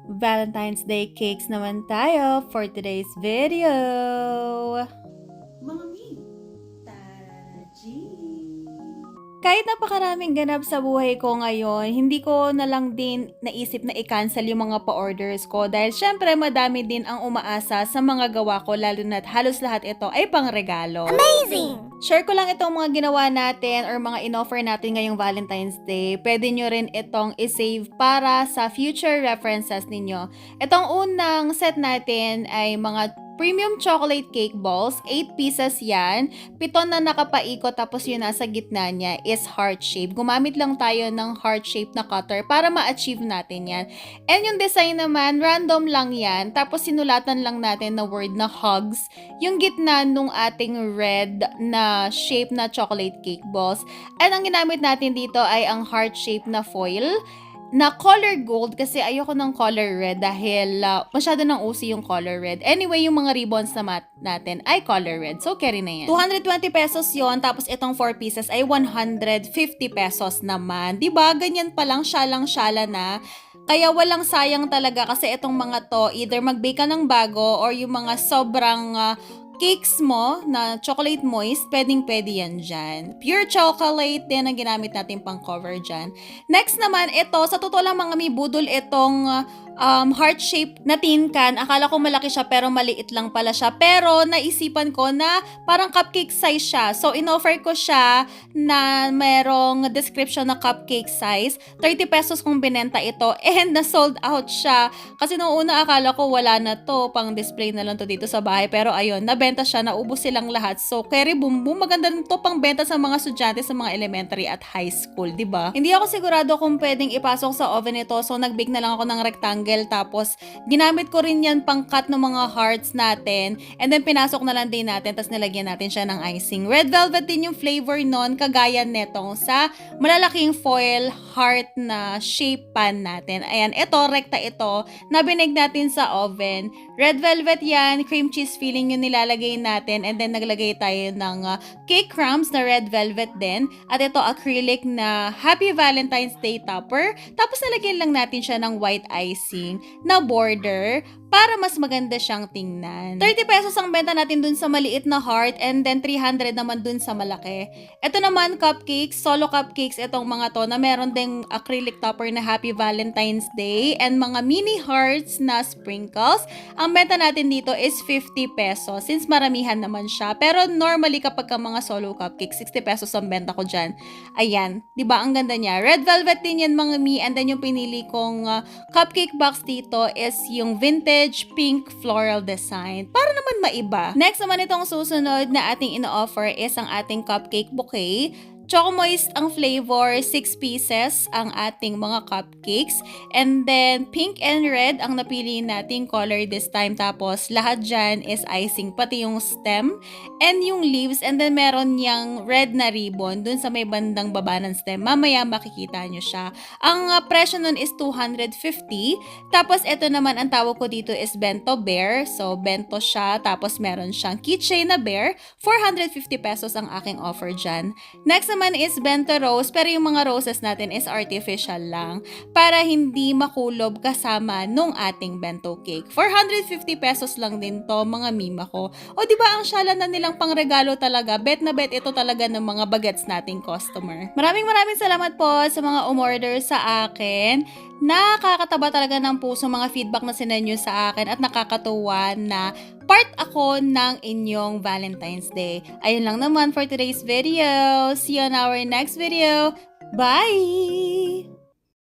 Valentine's Day cakes naman tayo for today's video. Mga mi, Taji. Kahit napakaraming ganap sa buhay ko ngayon, hindi ko na lang din naisip na i-cancel yung mga pa-orders ko dahil syempre madami din ang umaasa sa mga gawa ko lalo na't halos lahat ito ay pangregalo. Amazing! Share ko lang itong mga ginawa natin or mga in-offer natin ngayong Valentine's Day. Pwede nyo rin itong i-save para sa future references ninyo. Itong unang set natin ay mga premium chocolate cake balls. 8 pieces yan. 7 na nakapaikot tapos yung nasa gitna niya is heart shape. Gumamit lang tayo ng heart shape na cutter para ma-achieve natin yan. And yung design naman, random lang yan. Tapos sinulatan lang natin na word na hugs. Yung gitna nung ating red na shape na chocolate cake balls. And ang ginamit natin dito ay ang heart shape na foil na color gold kasi ayoko ng color red dahil masyado nang uso yung color red. Anyway, yung mga ribbons natin ay color red. So, carry na yan. 220 pesos yon tapos itong 4 pieces ay 150 pesos naman. Diba? Ganyan pa lang, syalang-syala na. Kaya walang sayang talaga kasi itong mga to, either mag-bake ka ng bago or yung mga sobrang cakes mo na chocolate moist, pwedeng-pwede yan dyan. Pure chocolate din ang ginamit natin pang cover dyan. Next naman, ito, sa totoo lang mga mi, budol itong heart shape na tin can. Akala ko malaki siya pero maliit lang pala siya. Pero naisipan ko na parang cupcake size siya. So, in-offer ko siya na merong description na cupcake size. 30 pesos kung binenta ito and na-sold out siya. Kasi noong una akala ko wala na to, pang display na lang to dito sa bahay. Pero ayun, nabenta siya, naubos silang lahat. So, carry boom boom, maganda rin to pang benta sa mga estudyante sa mga elementary at high school, di ba? Hindi ako sigurado kung pwedeng ipasok sa oven ito. So, nag-bake na lang ako ng rectangle. Tapos, ginamit ko rin yan pang cut ng mga hearts natin. And then, pinasok na lang din natin. Tapos, nilagyan natin siya ng icing. Red velvet din yung flavor nun, kagaya netong sa malalaking foil heart na shape pan natin. Ayan, ito, rekta ito, na binig natin sa oven. Red velvet yan, cream cheese filling yung nilalagay natin. And then, naglagay tayo ng cake crumbs na red velvet din. At ito, acrylic na Happy Valentine's Day topper. Tapos, nalagyan lang natin siya ng white icing na border para mas maganda siyang tingnan. 30 pesos ang benta natin dun sa maliit na heart and then 300 naman dun sa malaki. Ito naman cupcakes, solo cupcakes itong mga to na meron ding acrylic topper na Happy Valentine's Day and mga mini hearts na sprinkles. Ang benta natin dito is 50 pesos since maramihan naman siya. Pero normally kapag ka mga solo cupcakes, 60 pesos ang benta ko dyan. Ayan, di ba ang ganda niya? Red velvet din yan mga mi and then yung pinili kong cupcake box dito is yung vintage pink floral design. Para naman maiba. Next naman itong susunod na ating ino-offer is ang ating cupcake bouquet. Choco Moist ang flavor, 6 pieces ang ating mga cupcakes. And then, pink and red ang napili nating color this time. Tapos, lahat dyan is icing, pati yung stem and yung leaves. And then, meron niyang red na ribbon dun sa may bandang baba ng stem. Mamaya makikita nyo siya. Ang presyo nun is 250. Tapos, ito naman, ang tawag ko dito is bento bear. So, bento siya. Tapos, meron siyang keychain na bear. 450 pesos ang aking offer dyan. Next naman is bento rose, pero yung mga roses natin is artificial lang para hindi makulob kasama nung ating bento cake. 450 pesos lang din to mga mima ko. O di ba ang syala na nilang pangregalo talaga? Bet na bet ito talaga ng mga bagets nating customer. Maraming salamat po sa mga umorder sa akin. Nakakataba talaga ng puso mga feedback na sinenyo sa akin at nakakatuwa na part ako ng inyong Valentine's Day. Ayun lang naman for today's video. See you on our next video. Bye!